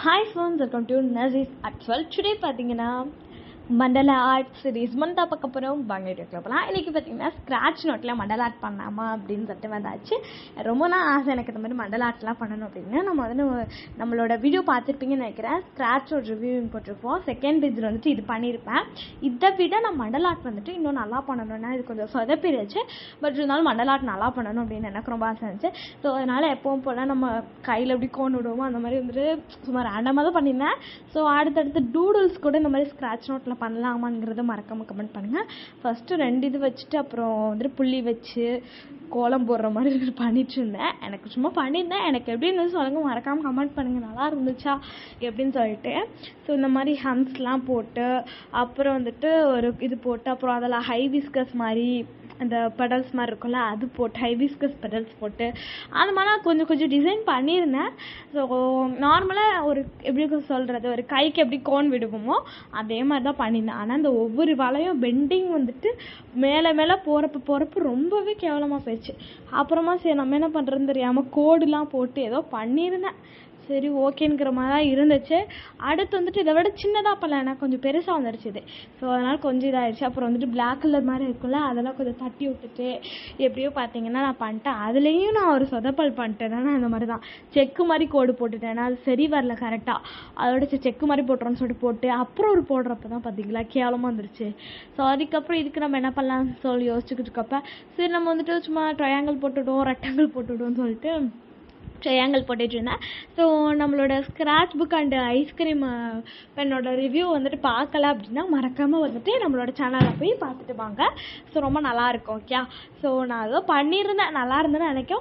Hi friends, welcome to Nazis at 12. Today பார்த்தீங்கன்னா மண்டல art series மண்டா பார்க்க போகிறோம். வாங்க வீடியோக்குள்ள போகலாம். இன்றைக்கி பார்த்தீங்கன்னா ஸ்க்ராட்ச் நோட்டில் மண்டல ஆர்ட் பண்ணாமா அப்படின்னு சொல்லிட்டு வந்தாச்சு. ரொம்ப நாள் ஆசை எனக்கு இந்த மாதிரி மண்டல ஆர்ட்லாம் பண்ணணும் அப்படின்னு. நம்ம வந்து நம்மளோட வீடியோ பார்த்துருப்பீங்கன்னு நினைக்கிறேன். ஸ்க்ராட்சோட ரிவ்யூவிங் போட்டிருப்போம். செகண்ட் பேஜில் வந்துட்டு இது பண்ணியிருப்பேன். இதை விட நான் மண்டல ஆர்ட் வந்துட்டு இன்னும் நல்லா பண்ணணும்னா இது கொஞ்சம் சொதப்பிடுச்சு. பட் இருந்தாலும் மண்டல ஆர்ட் நல்லா பண்ணணும் அப்படின்னு எனக்கு ரொம்ப ஆசை இருந்துச்சு. ஸோ அதனால் எப்பவும் போல் நம்ம கையில் எப்படி கோன் விடுவோமோ அந்த மாதிரி வந்துட்டு சும்மா ரேண்டமாக தான் பண்ணியிருந்தேன். ஸோ அடுத்தடுத்து டூடுல்ஸ் கூட இந்த மாதிரி ஸ்க்ராட்ச் நோட்டில் பண்ணலாமாங்கிறத மறக்காமல் கமெண்ட் பண்ணுங்கள். ஃபஸ்ட்டு 2 இது வச்சுட்டு அப்புறம் வந்துட்டு புள்ளி வச்சு கோலம் போடுற மாதிரி பண்ணிட்டு இருந்தேன். எனக்கு சும்மா பண்ணியிருந்தேன். எனக்கு எப்படி இருந்துச்சு சொல்லுங்க, மறக்காமல் கமெண்ட் பண்ணுங்கள். நல்லா இருந்துச்சா எப்படின்னு சொல்லிட்டு. ஸோ இந்த மாதிரி ஹம்ஸ்லாம் போட்டு அப்புறம் வந்துட்டு ஒரு இது போட்டு அப்புறம் அதில் ஹைபிஸ்கஸ் மாதிரி அந்த பெடல்ஸ் மாதிரி இருக்கும்ல அது போட்டு ஹைபிஸ்கஸ் பெடல்ஸ் போட்டு அந்த மாதிரி நான் கொஞ்சம் டிசைன் பண்ணியிருந்தேன். ஸோ நார்மலாக ஒரு எப்படி சொல்கிறது, ஒரு கைக்கு எப்படி கோன் விடுவோமோ அதே மாதிரி தான் பண்ணியிருந்தேன். ஆனால் அந்த ஒவ்வொரு வளையும் பெண்டிங் வந்துட்டு மேலே போகிறப்ப ரொம்பவே கேவலமாக போயிடுச்சு. அப்புறமா சரி நம்ம என்ன பண்ணுறதுன்னு தெரியாமல் கோடுலாம் போட்டு ஏதோ பண்ணியிருந்தேன். சரி ஓகேங்கிற மாதிரி தான் இருந்துச்சு. அடுத்து வந்துட்டு இதை விட சின்னதாக பண்ணல, எனக்கு கொஞ்சம் பெருசாக வந்துடுச்சு இது. ஸோ அதனால் கொஞ்சம் இதாகிடுச்சு. அப்புறம் வந்துட்டு பிளாக் கலர் மாதிரி இருக்குல்ல அதெல்லாம் கொஞ்சம் தட்டி விட்டுட்டு எப்படியோ பார்த்தீங்கன்னா நான் பண்ணிட்டேன். அதுலேயும் நான் ஒரு சொதப்பல் பண்ணிட்டேன். நான் இந்த மாதிரி தான் செக்கு மாதிரி கோடு போட்டுட்டேன். நான் அது சரி வரல கரெக்டாக. அதோட செக்கு மாதிரி போட்டுறோன்னு சொல்லிட்டு போட்டு அப்புறம் ஒரு போடுறப்ப தான் பார்த்தீங்களா கேவலமாக வந்துருச்சு. ஸோ அதுக்கப்புறம் இதுக்கு நம்ம என்ன பண்ணலாம்னு சொல்லி யோசிச்சுக்கிட்டு இருக்கப்ப சரி நம்ம வந்துட்டு சும்மா ட்ரையாங்கிள் போட்டுவிடுவோம் ரெக்டாங்கிள் போட்டுவிடுவோம்னு சொல்லிட்டு ட்ரையாங்கிள் போட்டுட்டு இருந்தேன். ஸோ நம்மளோட ஸ்க்ராட்ச் புக் அண்டு ஐஸ்கிரீம் பெண்ணோட ரிவ்யூ வந்துட்டு பார்க்கல அப்படின்னா மறக்காமல் வந்துட்டு நம்மளோட சேனலில் போய் பார்த்துட்டு வாங்க. ஸோ ரொம்ப நல்லாயிருக்கும். ஓகே, ஸோ நான் ஏதோ பண்ணியிருந்தேன், நல்லா இருந்தேன்னு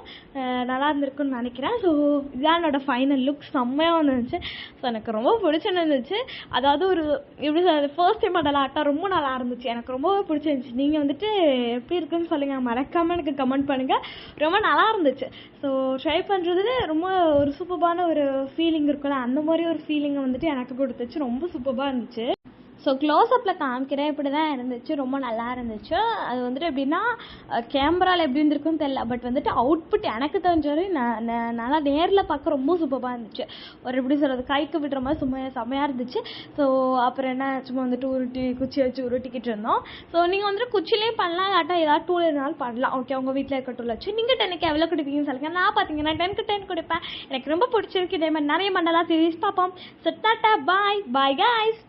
நல்லா இருந்திருக்குன்னு நினைக்கிறேன். ஸோ இதுதான் என்னோடய ஃபைனல் லுக். செம்மையாக வந்துருந்துச்சு. ஸோ எனக்கு ரொம்ப பிடிச்சிருந்துச்சு. அதாவது ஒரு எப்படி சொல்கிறது, ஃபர்ஸ்ட் டைம் அதில் ஆட்டா ரொம்ப நல்லா இருந்துச்சு. எனக்கு ரொம்பவே பிடிச்சிருந்துச்சி. நீங்கள் வந்துட்டு எப்படி இருக்குன்னு சொல்லுங்கள், மறக்காமல் எனக்கு கமெண்ட் பண்ணுங்கள். ரொம்ப நல்லா இருந்துச்சு. ஸோ ட்ரை பண்ணுறது ரொம்ப ஒரு சூப்பரான ஒரு ஃபீலிங் இருக்குல்ல, அந்த மாதிரி ஒரு ஃபீலிங்கை வந்துட்டு எனக்கு கொடுத்துச்சு. ரொம்ப சூப்பராக இருந்துச்சு. ஸோ க்ளோஸ்அப்பில் காமிக்கிறேன். இப்படி தான் இருந்துச்சு. ரொம்ப நல்லா இருந்துச்சு. அது வந்துட்டு எப்படின்னா கேமராவில் எப்படி இருந்திருக்குன்னு தெரியல, பட் வந்துட்டு அவுட்புட் எனக்கு தெரிஞ்சவரை நல்லா நேரில் பார்க்க ரொம்ப சூப்பராக இருந்துச்சு. ஒரு எப்படி சொல்கிறது, கைக்கு விடுற மாதிரி செம்மையாக இருந்துச்சு. ஸோ அப்புறம் என்ன சும்மா வந்துட்டு குச்சி வச்சு உருட்டிக்கிட்டு இருந்தோம். ஸோ நீங்கள் வந்துட்டு குச்சிலேயும் பண்ணலாம், இல்லாட்டா ஏதாவது டூல் இருந்தாலும் பண்ணலாம். ஓகே, உங்கள் வீட்டில் இருக்க டூல் வச்சு நீங்கள் 10க்கு எவ்வளோ கொடுப்பீங்கன்னு சொல்லுங்கள். நான் பார்த்தீங்கன்னா 10க்கு 10 கொடுப்பேன். எனக்கு ரொம்ப பிடிச்சிருக்கு. இதே மாதிரி நிறைய மண்டலா சீரிஸ் பார்ப்போம். So tata, bye guys.